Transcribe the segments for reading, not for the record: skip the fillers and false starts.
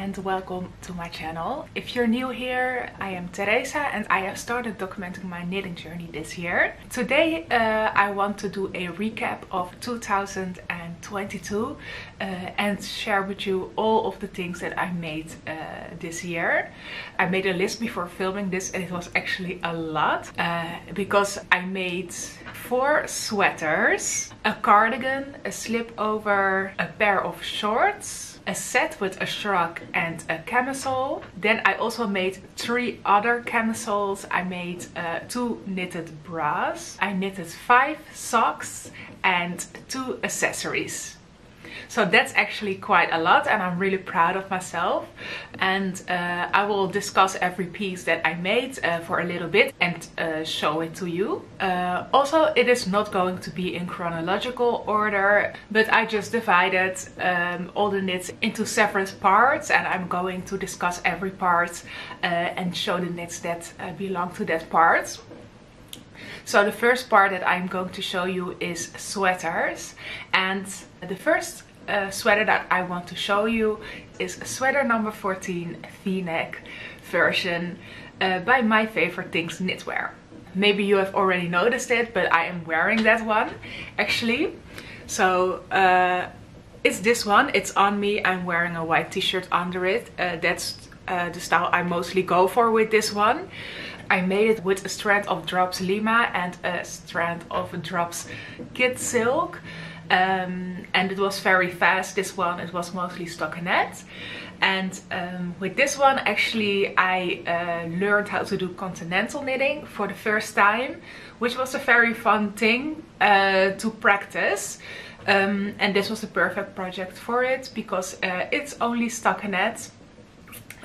and welcome to my channel. If you're new here, I am Teresa and I have started documenting my knitting journey this year. Today I want to do a recap of 2022 and share with you all of the things that I made this year. I made a list before filming this and it was actually a lot because I made 4 sweaters, a cardigan, a slipover, a pair of shorts, a set with a shrug and a camisole. Then I also made 3 other camisoles. I made 2 knitted bras. I knitted 5 socks and 2 accessories. So that's actually quite a lot and I'm really proud of myself. And I will discuss every piece that I made for a little bit and show it to you. Also, it is not going to be in chronological order, but I just divided all the knits into separate parts and I'm going to discuss every part and show the knits that belong to that part. So the first part that I'm going to show you is sweaters, and the first sweater that I want to show you is sweater number 14 V-neck version by My Favorite Things Knitwear. Maybe you have already noticed it, but I am wearing that one actually. So it's this one, it's on me. I'm wearing a white t-shirt under it. That's the style I mostly go for with this one. I made it with a strand of drops lima and a strand of drops kid silk. And it was very fast, this one. It was mostly stockinette. And with this one actually I learned how to do continental knitting for the first time, which was a very fun thing to practice. And this was the perfect project for it because it's only stockinette,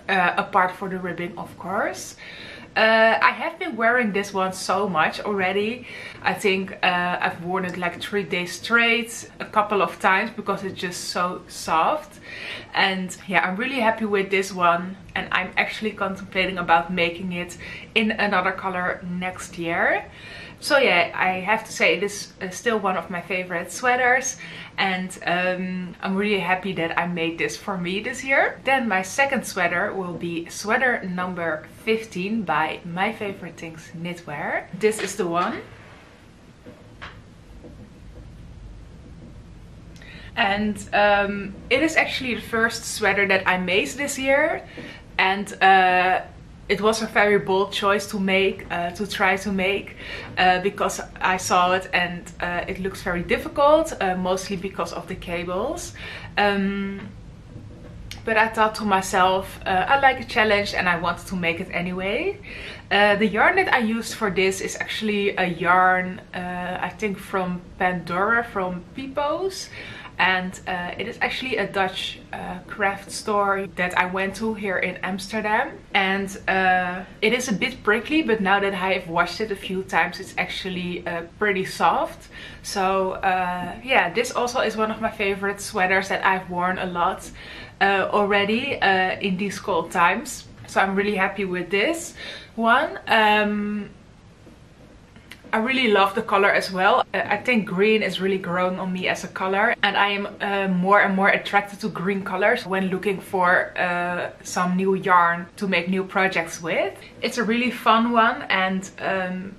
apart for the ribbing of course. I have been wearing this one so much already. I think I've worn it like 3 days straight a couple of times because it's just so soft. And yeah, I'm really happy with this one and I'm actually contemplating about making it in another color next year. So yeah, I have to say it is still one of my favorite sweaters and I'm really happy that I made this for me this year. Then my second sweater will be sweater number 15 by My Favorite Things Knitwear. This is the one. And it is actually the first sweater that I made this year, and it was a very bold choice to make, to try to make, because I saw it and it looks very difficult, mostly because of the cables. But I thought to myself, I like a challenge and I wanted to make it anyway. The yarn that I used for this is actually a yarn, I think from Panduro, from Peepo's. And it is actually a Dutch craft store that I went to here in Amsterdam. And it is a bit prickly, but now that I have washed it a few times, it's actually pretty soft. So yeah, this also is one of my favorite sweaters that I've worn a lot already in these cold times. So I'm really happy with this one. I really love the color as well. I think green is really growing on me as a color, and I am more and more attracted to green colors when looking for some new yarn to make new projects with. It's a really fun one, and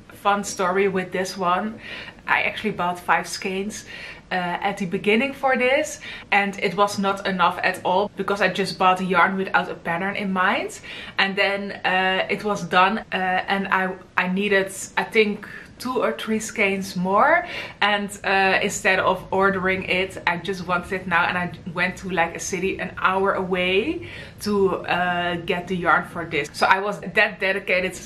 fun story with this one. I actually bought 5 skeins at the beginning for this, and it was not enough at all because I just bought a yarn without a pattern in mind. And then it was done and I needed, I think, 2 or 3 skeins more, and instead of ordering it, I just wanted it now, and I went to like a city an hour away to get the yarn for this. So I was that dedicated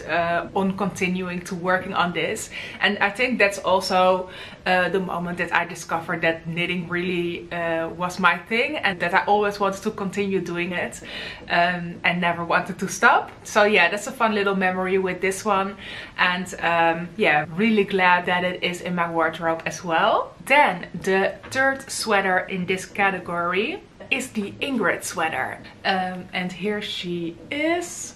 on continuing to working on this, and I think that's also the moment that I discovered that knitting really was my thing, and that I always wanted to continue doing it and never wanted to stop. So yeah, that's a fun little memory with this one, and yeah, really glad that it is in my wardrobe as well. Then the third sweater in this category is the Ingrid sweater, and here she is.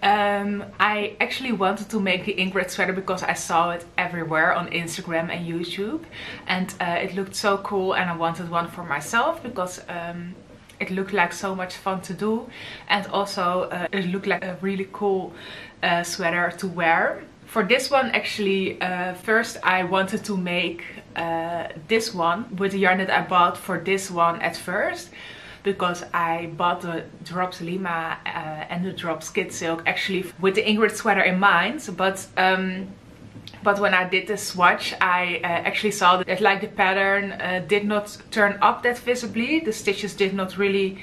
I actually wanted to make the Ingrid sweater because I saw it everywhere on Instagram and YouTube, and it looked so cool, and I wanted one for myself because it looked like so much fun to do, and also it looked like a really cool sweater to wear. For this one, actually, first I wanted to make this one with the yarn that I bought for this one at first, because I bought the drops lima and the drops kid silk actually with the Ingrid sweater in mind, but when I did the swatch, I actually saw that like the pattern did not turn up that visibly. The stitches did not really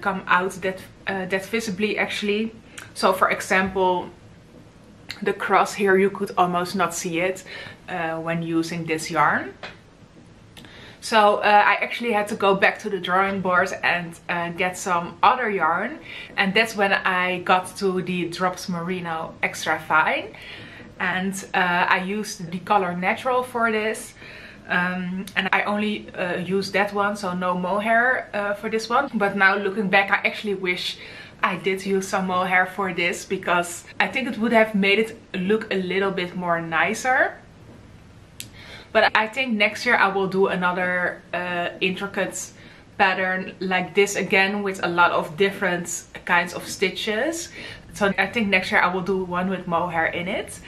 come out that visibly actually. So for example, the cross here, you could almost not see it when using this yarn. So I actually had to go back to the drawing board and get some other yarn. And that's when I got to the Drops Merino Extra Fine. And I used the color Natural for this. And I only used that one, so no mohair for this one. But now looking back, I actually wish I did use some mohair for this, because I think it would have made it look a little bit more nicer. But I think next year I will do another intricate pattern like this again, with a lot of different kinds of stitches. So I think next year I will do one with mohair in it.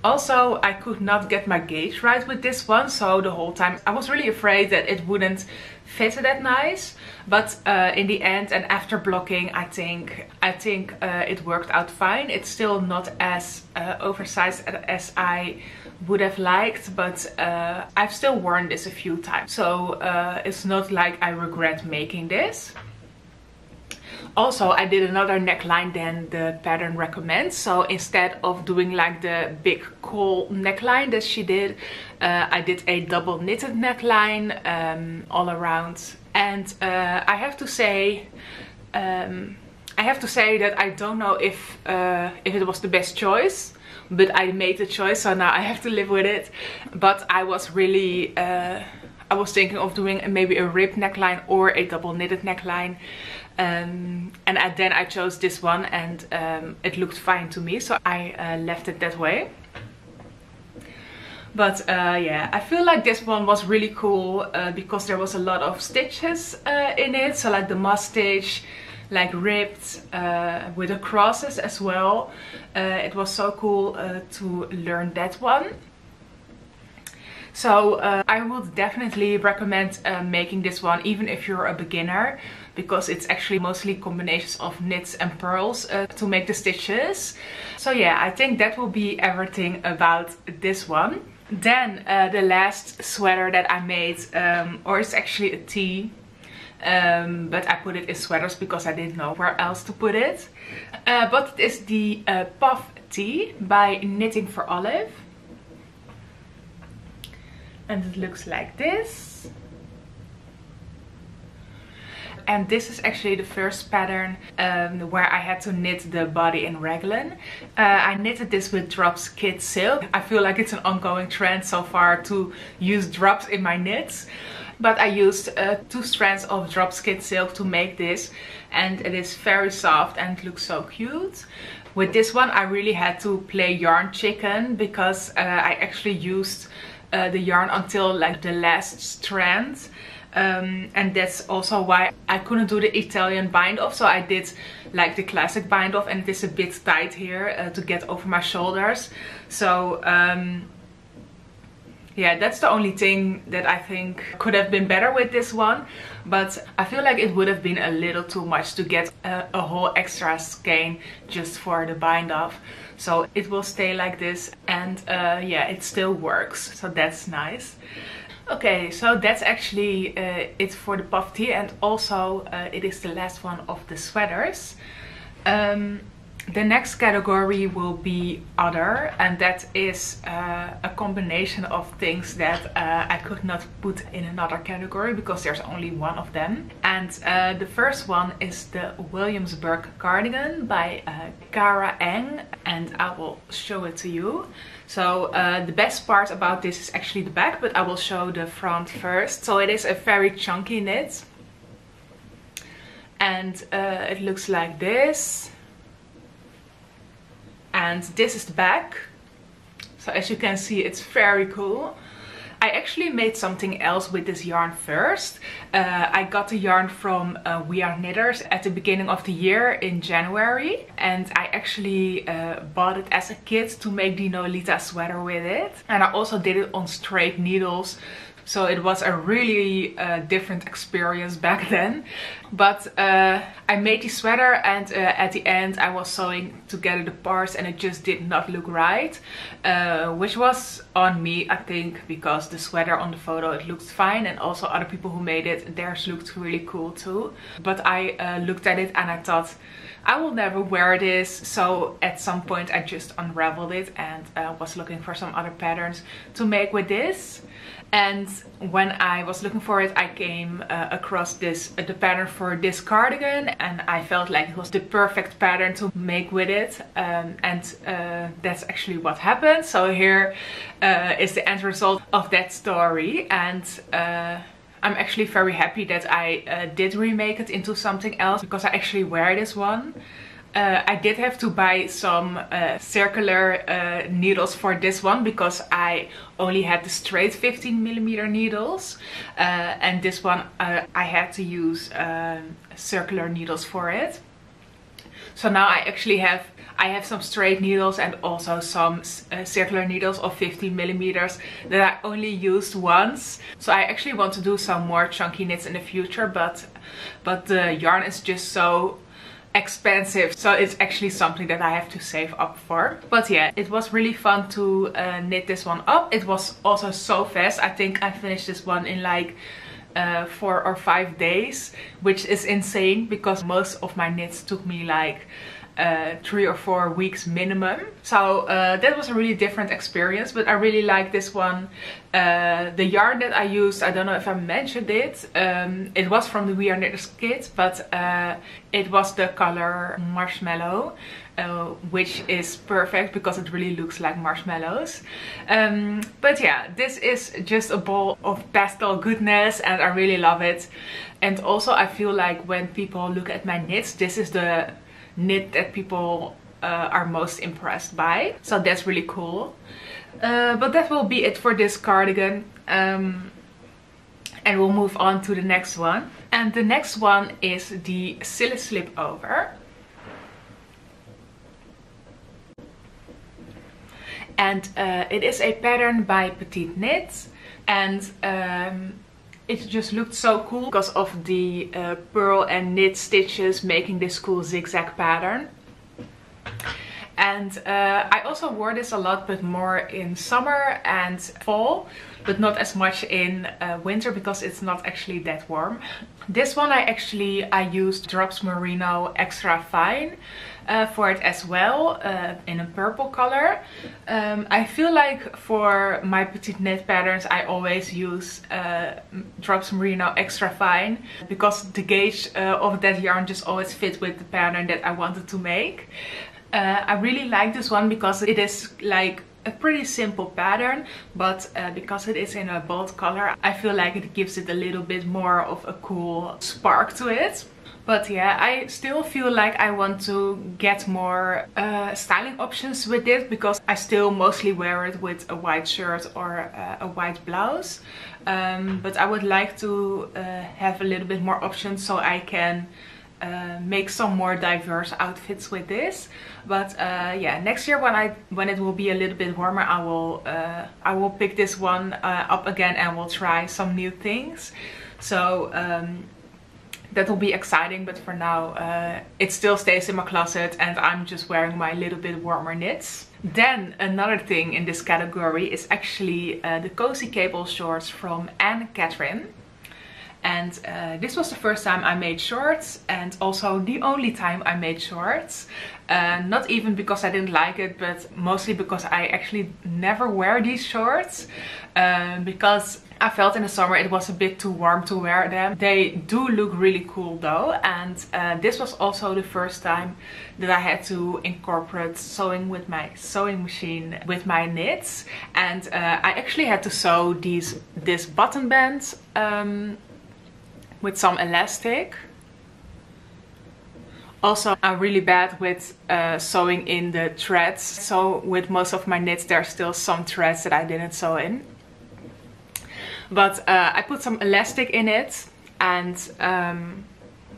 Also, I could not get my gauge right with this one, so the whole time I was really afraid that it wouldn't fit that nice. But in the end, and after blocking, I think it worked out fine. It's still not as oversized as I would have liked, but I've still worn this a few times, so it's not like I regret making this. Also, I did another neckline than the pattern recommends. So instead of doing like the big cool neckline that she did, I did a double knitted neckline all around. And I have to say that I don't know if it was the best choice, but I made the choice, so now I have to live with it. But I was really I was thinking of doing maybe a ribbed neckline or a double knitted neckline. And then I chose this one, and it looked fine to me, so I left it that way. But yeah, I feel like this one was really cool because there was a lot of stitches in it. So like the moss stitch, like ribbed with the crosses as well. It was so cool to learn that one. So I would definitely recommend making this one, even if you're a beginner, because it's actually mostly combinations of knits and purls to make the stitches. So yeah, I think that will be everything about this one. Then the last sweater that I made, or it's actually a tee, but I put it in sweaters because I didn't know where else to put it. But it is the Puff Tee by Knitting for Olive. And it looks like this. And this is actually the first pattern where I had to knit the body in raglan. I knitted this with Drops Kid Silk. I feel like it's an ongoing trend so far to use drops in my knits. But I used 2 strands of Drops Kid Silk to make this. And it is very soft and it looks so cute. With this one I really had to play yarn chicken, because I actually used the yarn until like the last strand. And that's also why I couldn't do the Italian bind off, so I did like the classic bind off, and it is a bit tight here to get over my shoulders. So yeah, that's the only thing that I think could have been better with this one, but I feel like it would have been a little too much to get a whole extra skein just for the bind off. So it will stay like this, and yeah, it still works, so that's nice. Okay, so that's actually it for the puff tee, and also it is the last one of the sweaters. The next category will be other, and that is a combination of things that I could not put in another category because there's only one of them. And the first one is the Williamsburg cardigan by Cara Eng, and I will show it to you. So the best part about this is actually the back, but I will show the front first. So it is a very chunky knit. and it looks like this. And this is the back. So as you can see, it's very cool. I actually made something else with this yarn first. I got the yarn from We Are Knitters at the beginning of the year in January. And I actually bought it as a kit to make the Nolita sweater with it. And I also did it on straight needles. So it was a really different experience back then. But I made the sweater, and at the end I was sewing together the parts and it just did not look right. Which was on me, I think, because the sweater on the photo, it looked fine, and also other people who made it, theirs looked really cool too. But I looked at it and I thought, I will never wear this. So at some point I just unraveled it and was looking for some other patterns to make with this. And when I was looking for it, I came across the pattern for this cardigan, and I felt like it was the perfect pattern to make with it. That's actually what happened. So here is the end result of that story. And I'm actually very happy that I did remake it into something else, because I actually wear this one. I did have to buy some circular needles for this one, because I only had the straight 15mm needles, and this one I had to use circular needles for it. So now I actually have some straight needles and also some circular needles of 15mm that I only used once. So I actually want to do some more chunky knits in the future, but the yarn is just so expensive, so it's actually something that I have to save up for. But yeah, it was really fun to knit this one up. It was also so fast. I think I finished this one in like 4 or 5 days, which is insane, because most of my knits took me like 3 or 4 weeks minimum. So that was a really different experience, but I really like this one. The yarn that I used, I don't know if I mentioned it, it was from the We Are Knitters kit, but it was the color marshmallow, which is perfect because it really looks like marshmallows. But yeah, this is just a ball of pastel goodness and I really love it. And also I feel like when people look at my knits, this is the knit that people are most impressed by. So that's really cool. But that will be it for this cardigan. And we'll move on to the next one. And the next one is the Sille Slipover. And it is a pattern by Petiteknit. And it just looked so cool because of the pearl and knit stitches making this cool zigzag pattern. And I also wore this a lot, but more in summer and fall, but not as much in winter because it's not actually that warm. This one I used Drops Merino Extra Fine for it as well, in a purple color. I feel like for my Petiteknit patterns I always use Drops Merino Extra Fine, because the gauge of that yarn just always fit with the pattern that I wanted to make. I really like this one because it is like a pretty simple pattern, but because it is in a bold color, I feel like it gives it a little bit more of a cool spark to it. But yeah, I still feel like I want to get more styling options with it, because I still mostly wear it with a white shirt or a white blouse. But I would like to have a little bit more options so I can make some more diverse outfits with this. But yeah, next year when it will be a little bit warmer, I will pick this one up again and we'll try some new things. So that will be exciting, but for now it still stays in my closet and I'm just wearing my little bit warmer knits. Then another thing in this category is actually the cozy cable shorts from Ann-Kathrin. And this was the first time I made shorts, and also the only time I made shorts. Not even because I didn't like it, but mostly because I actually never wear these shorts. Because I felt in the summer it was a bit too warm to wear them. They do look really cool though, and this was also the first time that I had to incorporate sewing with my sewing machine with my knits. And I actually had to sew this button band with some elastic. Also, I'm really bad with sewing in the threads. So with most of my knits, there are still some threads that I didn't sew in. But I put some elastic in it, and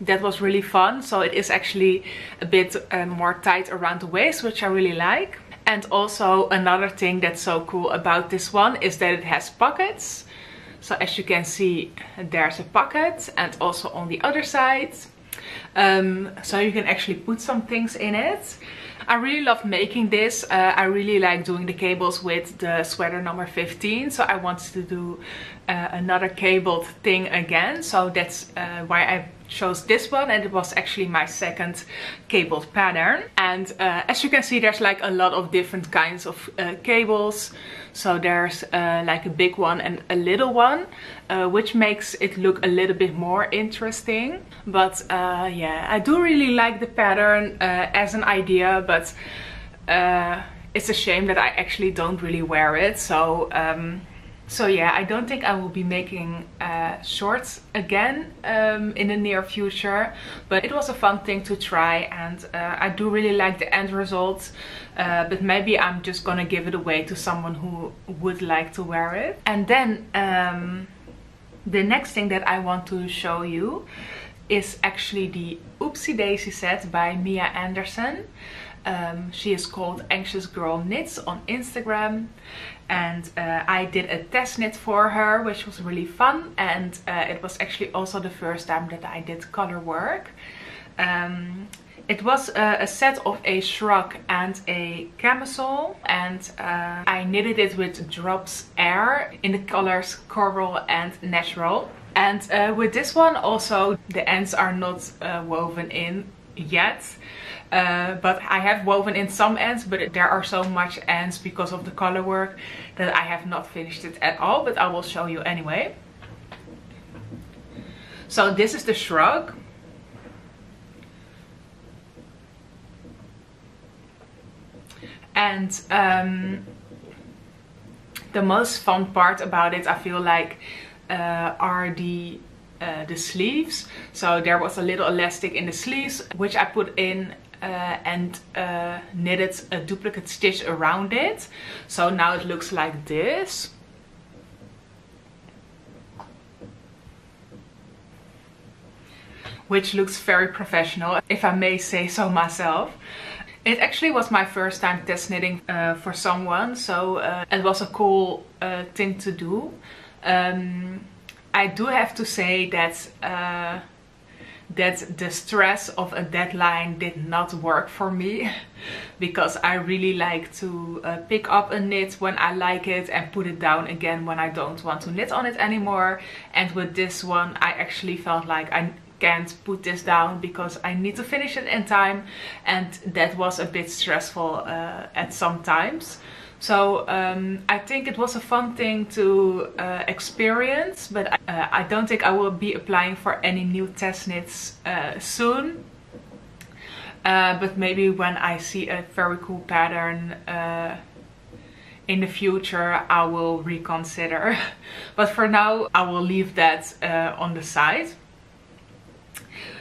that was really fun. So it is actually a bit more tight around the waist, which I really like. And also another thing that's so cool about this one is that it has pockets. So as you can see, there's a pocket, and also on the other side. So you can actually put some things in it. I really love making this. I really like doing the cables with the sweater number 15. So I wanted to do another cabled thing again. So that's why I chose this one, and it was actually my second cabled pattern. And as you can see, there's like a lot of different kinds of cables. So there's like a big one and a little one, which makes it look a little bit more interesting. But yeah, I do really like the pattern as an idea, but it's a shame that I actually don't really wear it. So so yeah, I don't think I will be making shorts again in the near future, but it was a fun thing to try, and I do really like the end result. But maybe I'm just gonna give it away to someone who would like to wear it. And then the next thing that I want to show you is actually the Oopsie Daisy set by Mia Anderson. She is called Anxious Girl Knits on Instagram, and I did a test knit for her, which was really fun, and it was actually also the first time that I did color work. It was a set of a shrug and a camisole, and I knitted it with Drops Air in the colors Coral and Natural. And with this one also, the ends are not woven in yet. But I have woven in some ends, but there are so much ends because of the color work that I have not finished it at all, but I will show you anyway. So this is the shrug. And the most fun part about it, I feel like, are the sleeves. So there was a little elastic in the sleeves, which I put in and knitted a duplicate stitch around it. So now it looks like this. Which looks very professional, if I may say so myself. It actually was my first time test knitting for someone, so it was a cool thing to do. I do have to say that that the stress of a deadline did not work for me, because I really like to pick up a knit when I like it and put it down again when I don't want to knit on it anymore. And with this one, I actually felt like I can't put this down because I need to finish it in time, and that was a bit stressful at some times. So I think it was a fun thing to experience, but I don't think I will be applying for any new test knits soon. But maybe when I see a very cool pattern in the future, I will reconsider. But for now, I will leave that on the side.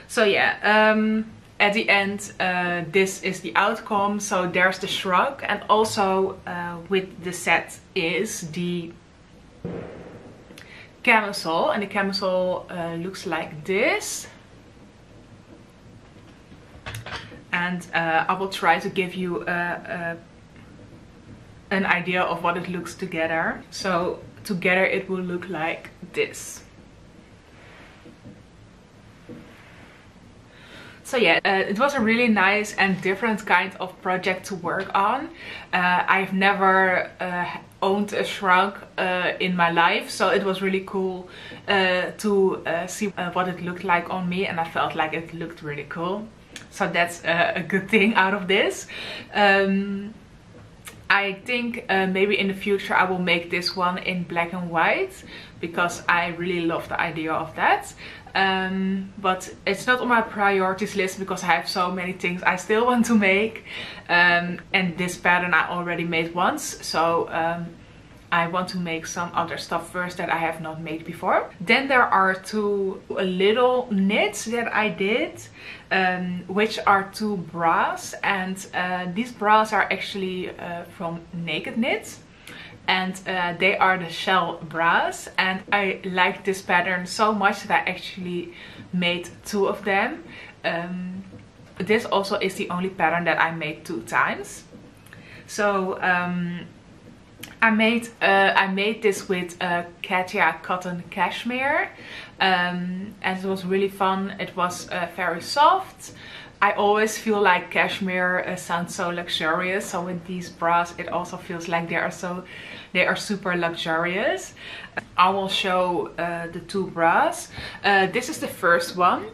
So yeah, at the end, this is the outcome. So there's the shrug, and also with the set is the camisole, and the camisole looks like this. And I will try to give you an idea of what it looks together. So together it will look like this. So yeah, it was a really nice and different kind of project to work on. I've never owned a shrug in my life, so it was really cool to see what it looked like on me, and I felt like it looked really cool. So that's a good thing out of this. I think maybe in the future I will make this one in black and white, because I really love the idea of that. But it's not on my priorities list because I have so many things I still want to make. And this pattern I already made once, so I want to make some other stuff first that I have not made before. Then there are two little knits that I did, which are two bras, and these bras are actually from Nakedknit, and they are the shell bras, and I like this pattern so much that I actually made two of them. This also is the only pattern that I made 2 times. So I made this with Katia cotton cashmere, and it was really fun. It was very soft. I always feel like cashmere sounds so luxurious, so with these bras it also feels like they are super luxurious. I will show the 2 bras. This is the first one.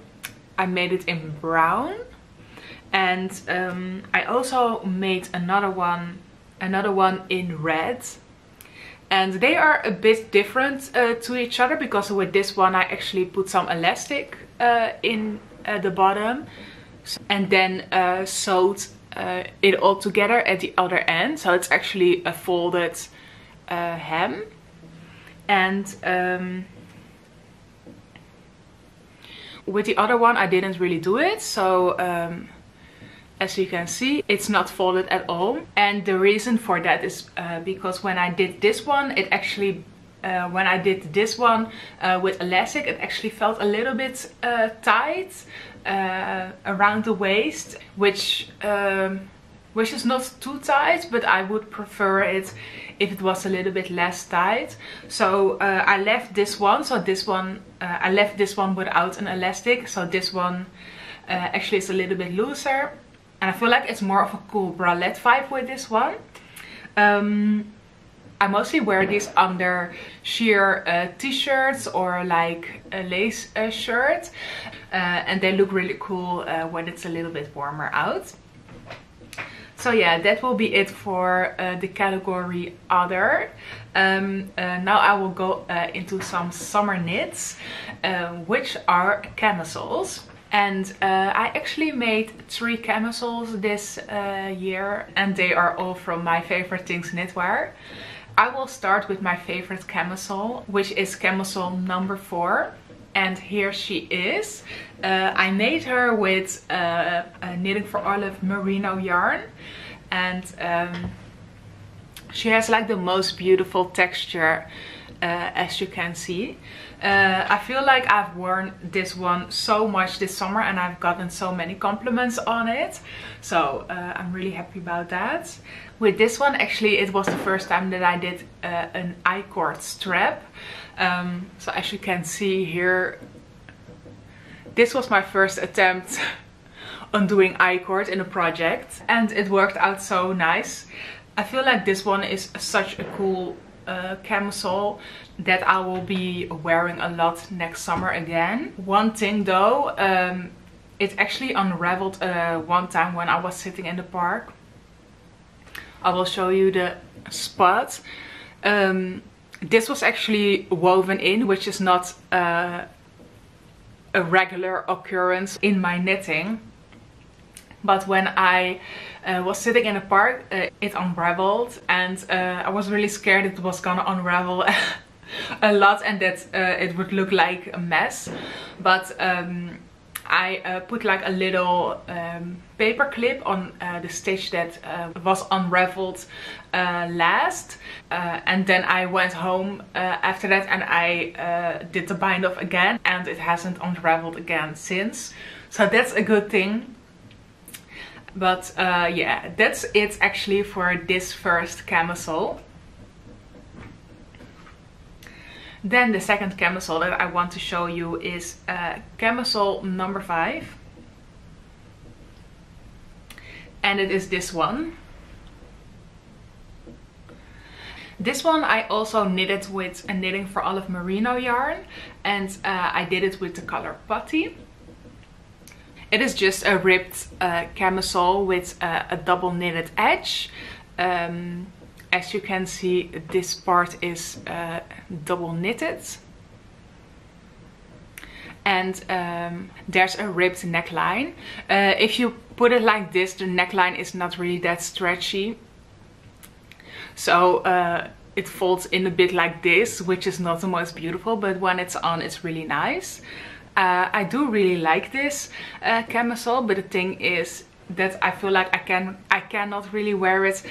I made it in brown, and I also made another one in red, and they are a bit different to each other, because with this one I actually put some elastic in the bottom and then sewed it all together at the other end, so it's actually a folded hem. And with the other one I didn't really do it, so as you can see, it's not folded at all. And the reason for that is because when I did this one, it actually, when I did this one with elastic, it actually felt a little bit tight around the waist, which is not too tight, but I would prefer it if it was a little bit less tight. So I left this one, I left this one without an elastic, so this one actually is a little bit looser. And I feel like it's more of a cool bralette vibe with this one. I mostly wear these under sheer t-shirts or like a lace shirt. And they look really cool when it's a little bit warmer out. So yeah, that will be it for the category other. Now I will go into some summer knits, which are camisoles. And I actually made 3 camisoles this year, and they are all from my favorite things knitwear. I will start with my favorite camisole, which is camisole number 4. And here she is. I made her with Knitting for Olive merino yarn, and she has like the most beautiful texture, as you can see. I feel like I've worn this one so much this summer, and I've gotten so many compliments on it, so I'm really happy about that. With this one, actually it was the first time that I did an I-cord strap. So as you can see here, this was my first attempt on doing I-cord in a project, and it worked out so nice. I feel like this one is such a cool camisole that I will be wearing a lot next summer again. One thing though, it actually unraveled one time when I was sitting in the park. I will show you the spot. This was actually woven in, which is not a regular occurrence in my knitting. But when I was sitting in a park, it unraveled, and I was really scared it was gonna unravel a lot and that it would look like a mess. But I put like a little paper clip on the stitch that was unraveled last, and then I went home after that, and I did the bind off again, and it hasn't unraveled again since, so that's a good thing. But yeah, that's it actually for this first camisole. Then the second camisole that I want to show you is camisole number 5. And it is this one. This one I also knitted with a Knitting for Olive merino yarn, and I did it with the color Putty. It is just a ribbed camisole with a double knitted edge. As you can see, this part is double knitted. And there's a ribbed neckline. If you put it like this, the neckline is not really that stretchy. So it folds in a bit like this, which is not the most beautiful, but when it's on, it's really nice. I do really like this camisole, but the thing is that I feel like I cannot really wear it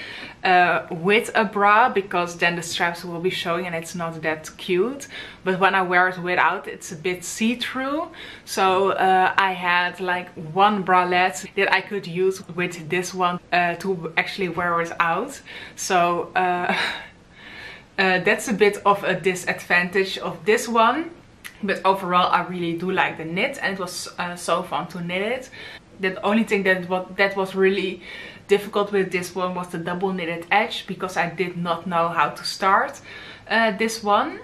with a bra, because then the straps will be showing and it's not that cute. But when I wear it without, it's a bit see-through. So I had like one bralette that I could use with this one to actually wear it out. So that's a bit of a disadvantage of this one. But overall, I really do like the knit, and it was so fun to knit it. The only thing that was really difficult with this one was the double knitted edge, because I did not know how to start this one,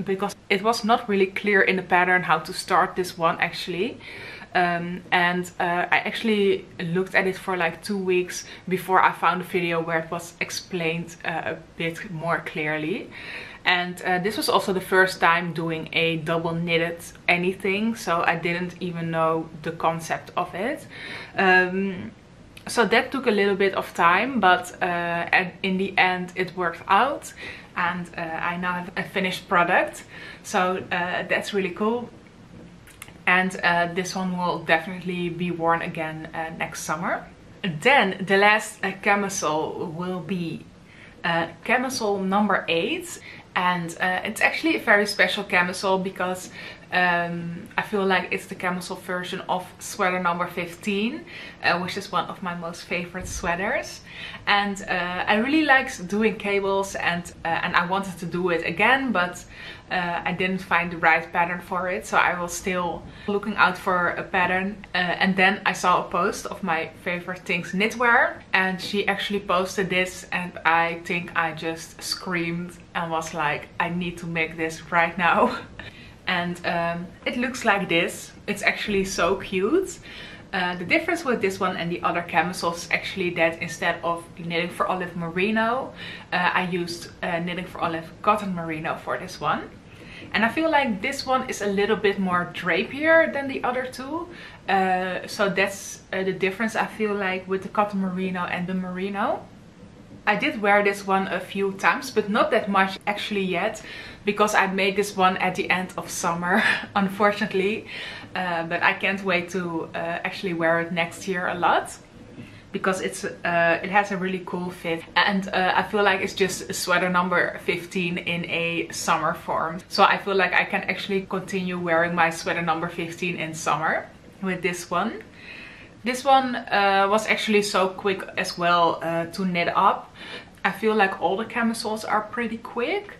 because it was not really clear in the pattern how to start this one actually. I actually looked at it for like 2 weeks before I found a video where it was explained a bit more clearly. And this was also the first time doing a double knitted anything, so I didn't even know the concept of it. So that took a little bit of time, but in the end it worked out, and I now have a finished product. So that's really cool. And this one will definitely be worn again next summer. Then the last camisole will be camisole number 8. And it's actually a very special camisole, because I feel like it's the camisole version of sweater number 15, which is one of my most favorite sweaters. And I really liked doing cables, and I wanted to do it again, but I didn't find the right pattern for it. So I was still looking out for a pattern, and then I saw a post of my favorite things knitwear, and she actually posted this, and I think I just screamed and was like, I need to make this right now. And it looks like this. It's actually so cute. The difference with this one and the other camisoles is actually that instead of Knitting for Olive merino, I used Knitting for Olive cotton merino for this one. And I feel like this one is a little bit more drapier than the other two. So that's the difference, I feel like, with the cotton merino and the merino. I did wear this one a few times, but not that much actually yet, because I made this one at the end of summer, unfortunately. But I can't wait to actually wear it next year a lot, because it has a really cool fit, and I feel like it's just a sweater number 15 in a summer form. So I feel like I can actually continue wearing my sweater number 15 in summer with this one. This one was actually so quick as well to knit up. I feel like all the camisoles are pretty quick.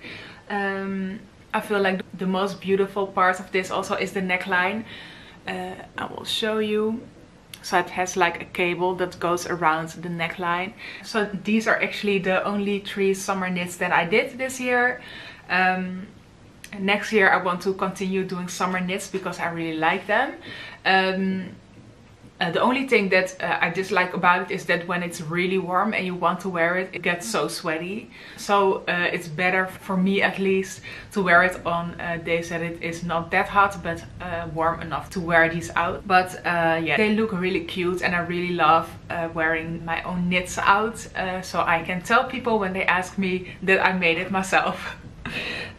I feel like the most beautiful part of this also is the neckline. I will show you. So it has like a cable that goes around the neckline. So these are actually the only 3 summer knits that I did this year. Next year I want to continue doing summer knits because I really like them. The only thing that I dislike about it is that when it's really warm and you want to wear it, it gets so sweaty. So it's better, for me at least, to wear it on days that it is not that hot, but warm enough to wear these out. But yeah, they look really cute, and I really love wearing my own knits out. So I can tell people when they ask me that I made it myself.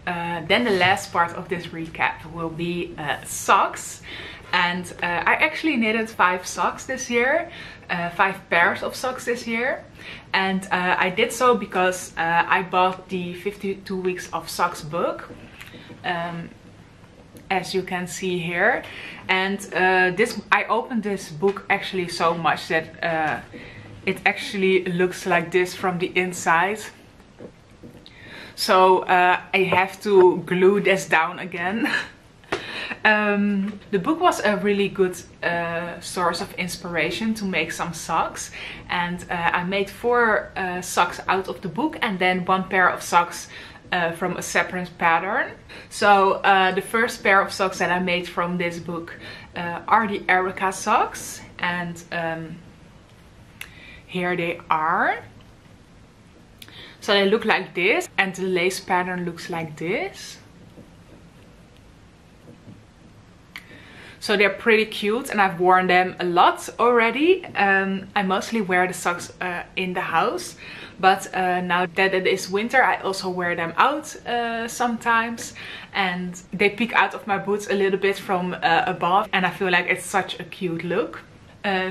Then the last part of this recap will be socks. And I actually knitted 5 socks this year, 5 pairs of socks this year. And I did so because I bought the 52 Weeks of Socks book, as you can see here. And I opened this book actually so much that it actually looks like this from the inside. So I have to glue this down again. The book was a really good source of inspiration to make some socks, and I made 4 socks out of the book, and then 1 pair of socks from a separate pattern. So the first pair of socks that I made from this book are the Kaisler socks, and here they are. So they look like this, and the lace pattern looks like this. So they're pretty cute, and I've worn them a lot already. I mostly wear the socks in the house, but now that it is winter I also wear them out sometimes, and they peek out of my boots a little bit from above, and I feel like it's such a cute look.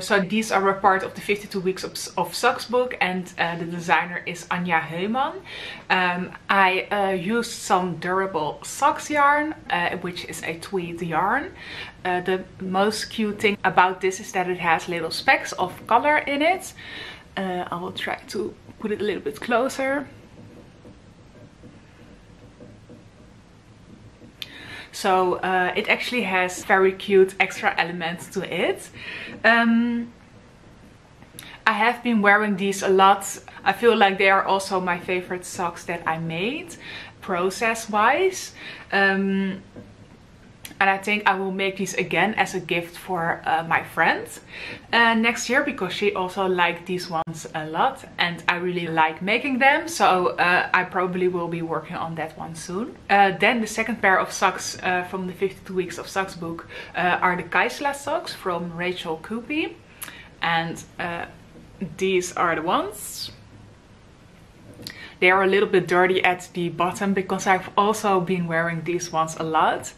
So these are a part of the 52 Weeks of Socks book, and the designer is Anja Heuman. I used some durable socks yarn, which is a tweed yarn. The most cute thing about this is that it has little specks of color in it. I will try to put it a little bit closer. So it actually has very cute extra elements to it. I have been wearing these a lot. I feel like they are also my favorite socks that I made, process wise. And I think I will make these again as a gift for my friend next year, because she also liked these ones a lot and I really like making them. So I probably will be working on that one soon. Then the second pair of socks from the 52 Weeks of Socks book are the Kaisler Socks from Rachel Coopy. And these are the ones. They are a little bit dirty at the bottom because I've also been wearing these ones a lot.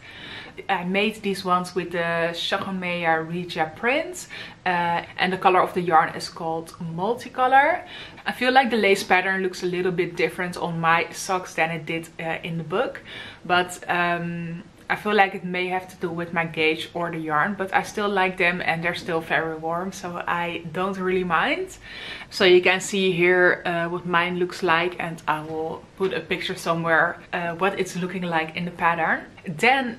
I made these ones with the Chagomeya Regia print, and the color of the yarn is called multicolor. I feel like the lace pattern looks a little bit different on my socks than it did in the book, but I feel like it may have to do with my gauge or the yarn, but I still like them and they're still very warm, so I don't really mind. So you can see here what mine looks like, and I will put a picture somewhere what it's looking like in the pattern. Then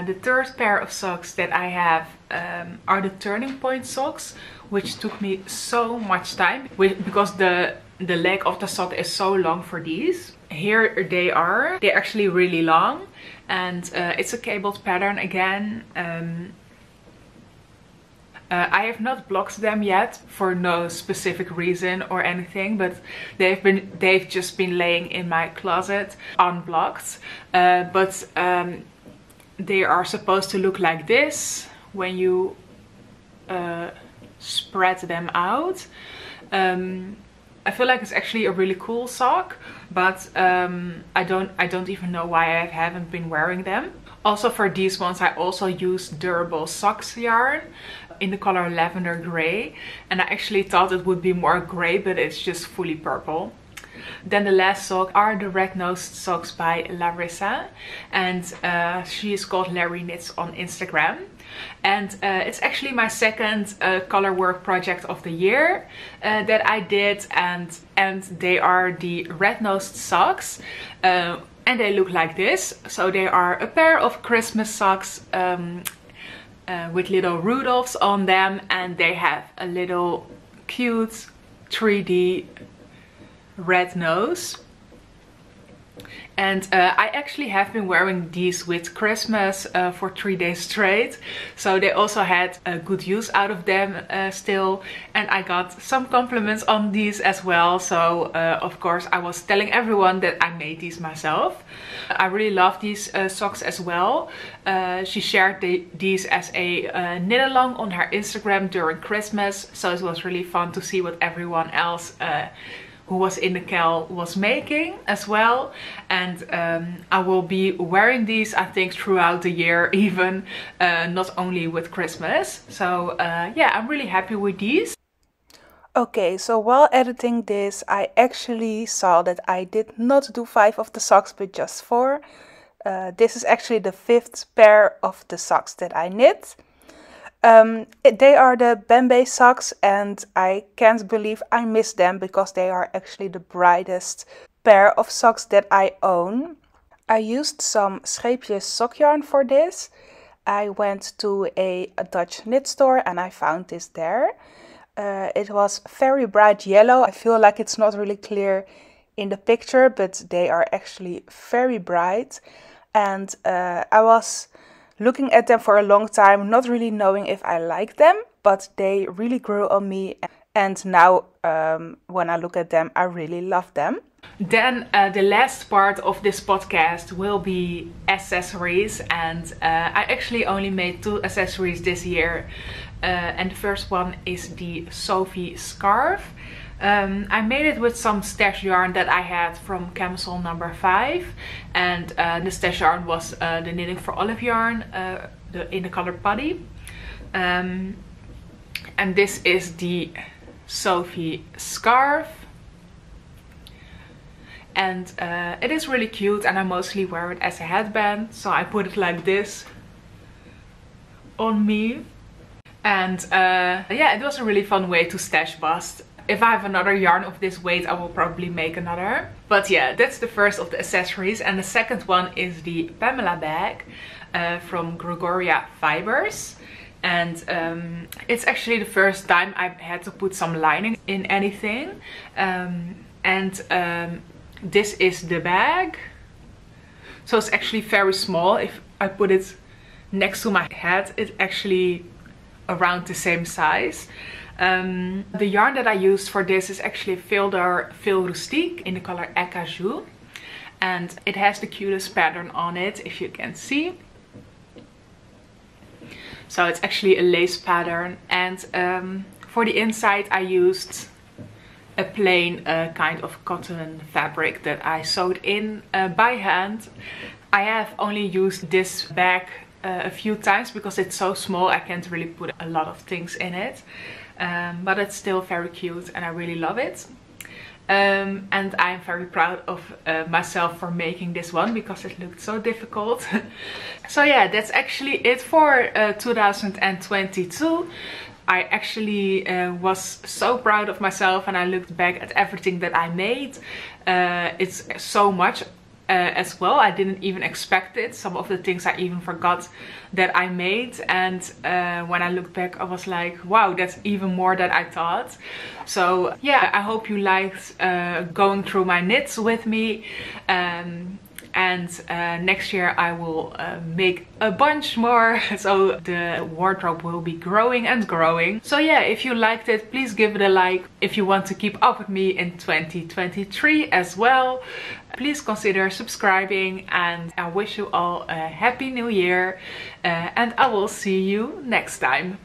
the third pair of socks that I have are the Turning Point socks, which took me so much time because the leg of the sock is so long for these. Here they are. They're actually really long, and it's a cabled pattern again. I have not blocked them yet for no specific reason or anything, but they've just been laying in my closet unblocked. But they are supposed to look like this when you spread them out. I feel like it's actually a really cool sock, but I don't even know why I haven't been wearing them. Also for these ones I also used durable socks yarn in the color lavender gray, and I actually thought it would be more gray, but it's just fully purple. Then the last sock are the red-nosed socks by Larissa, and she is called Larry Knits on Instagram. And it's actually my second color work project of the year that I did, and they are the red-nosed socks, and they look like this. So they are a pair of Christmas socks with little Rudolphs on them, and they have a little cute 3D red nose. And I actually have been wearing these with Christmas for 3 days straight. So they also had a good use out of them still. And I got some compliments on these as well. So of course I was telling everyone that I made these myself. I really love these socks as well. She shared these as a knit along on her Instagram during Christmas. So it was really fun to see what everyone else who was in the cal was making as well. And I will be wearing these I think throughout the year, even not only with Christmas. So yeah, I'm really happy with these. Okay, so while editing this I actually saw that I did not do 5 of the socks but just 4. This is actually the 5th pair of the socks that I knit. They are the Bembe socks, and I can't believe I missed them because they are actually the brightest pair of socks that I own. I used some Scheepjes sock yarn for this. I went to a Dutch knit store and I found this there. It was very bright yellow. I feel like it's not really clear in the picture, but they are actually very bright. And I was looking at them for a long time, not really knowing if I like them, but they really grew on me. And now when I look at them, I really love them. Then the last part of this podcast will be accessories, and I actually only made 2 accessories this year. And the first one is the Sophie Scarf. I made it with some stash yarn that I had from Camisole number 5, and the stash yarn was the Knitting for Olive yarn in the color Putty. And this is the Sophie Scarf. And it is really cute, and I mostly wear it as a headband, so I put it like this on me. And yeah, it was a really fun way to stash bust. If I have another yarn of this weight, I will probably make another. But yeah, that's the first of the accessories. And the second one is the Pamela Bag from Gregoria Fibers. And it's actually the first time I had to put some lining in anything. This is the bag. So it's actually very small. If I put it next to my head, it's actually around the same size. The yarn that I used for this is actually Fil Rustique in the color Acajou. And it has the cutest pattern on it, if you can see. So it's actually a lace pattern. And for the inside I used a plain kind of cotton fabric that I sewed in by hand. I have only used this bag a few times because it's so small, I can't really put a lot of things in it. But it's still very cute and I really love it. And I'm very proud of myself for making this one because it looked so difficult. So yeah, that's actually it for 2022. I actually was so proud of myself, and I looked back at everything that I made. It's so much as well. I didn't even expect it. Some of the things I even forgot that I made, and when I looked back I was like, wow, that's even more than I thought. So yeah, I hope you liked going through my knits with me. And next year I will make a bunch more, so the wardrobe will be growing and growing. So yeah, if you liked it, please give it a like. If you want to keep up with me in 2023 as well, please consider subscribing, and I wish you all a happy new year, and I will see you next time.